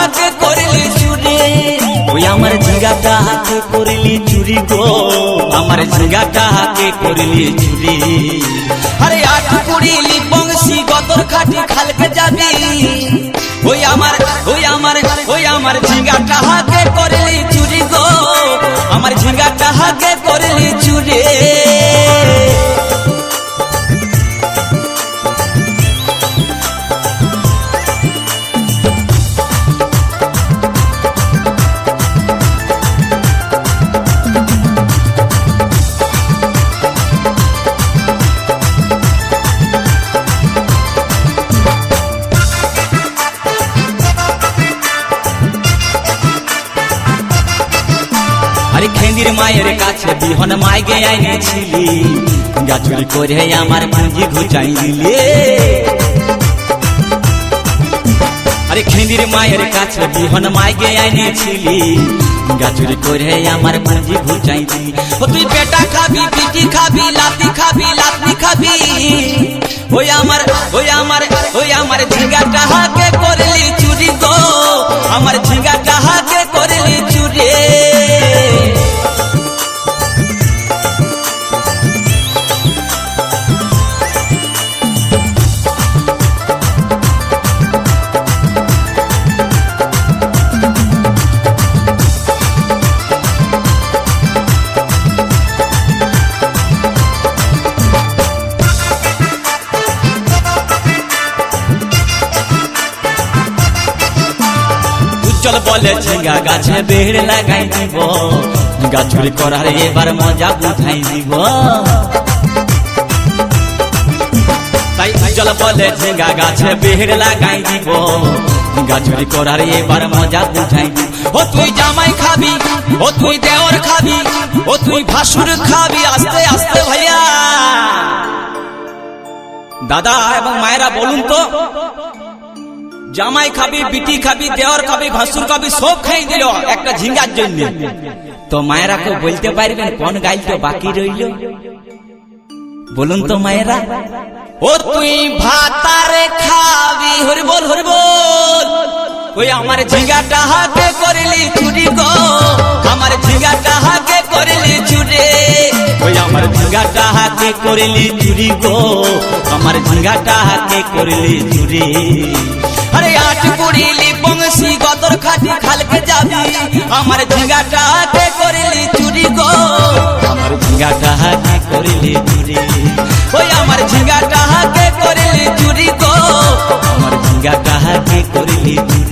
হাতে করলি চুরি ওই আমার ঝিঙ্গাটা হাতে করলি চুরি গো আমার ঝিঙ্গাটা হাতে করলি চুরি আরে আট কুড়িলি বংশী গতর খাটি খালকে যাবি ওই আমার ঝিঙ্গাটা হাতে করলি চুরি গো আমার ঝিঙ্গাটা হাতে করলি চুরি আরে খেন্দির মায়ের কাছে বিহন মাইগে আইনেছিলি গাছুরি করে আমার পুঁজি ঘুচাই দিলে আরে খেন্দির মায়ের কাছে বিহন মাইগে আইনেছিলি গাছুরি করে আমার পুঁজি ঘুচাই দিলি ও তুই পেটা খাবি পিটি খাবি লাতি খাবি ওই আমার ঝিঙ্গাটা হাতে করলি চুরি গো আমার ঝিঙ্গাটা হাতে করলি চুরি চল বলে ঝিঙ্গা গাছে বেড় লাগাই দিব গাছুরি করার এবার মজা বুঝাই দিব তাই চল বলে ঝিঙ্গা গাছে বেড় লাগাই দিব গাছুরি করার এবার মজা বুঝাই দিব ও তুই জামাই খাবি ও তুই দেওর খাবি ও তুই ভাসুর খাবি আস্তে আস্তে ভাইয়া দাদা এবং মায়েরা বলুন তো জামাই খাবি বিটি খাবি দেওয়ার খাবি ভাসুর খাবি সব খাই দিল একটা ঝিঙ্গার জন্য তো মায়েরা কেউ বলতে পারবেন কোন গাইল বাকি রইল বলুন তো মায়েরা ও তুই ভাতারে খাবি হরি বল ওই আমার ঝিঙ্গাটা হাতে করলি চুরি গো আমার ঝিঙ্গাটা হাতে করলি চুরি ওই আমার ঝিঙ্গাটা হাতে করলি চুরি গো আমার ঝিঙ্গাটা হাতে করলি চুরি আরে আট কুড়িলি বংশী গতর খাটি খালকে যাবি আমার ঝিঙ্গাটা হাতে করলি চুরি গো আমার ঝিঙ্গাটা হাতে করলি চুরি ওই আমার ঝিঙ্গাটা হাতে করলি চুরি গো আমার ঝিঙ্গাটা হাতে করলি চুরি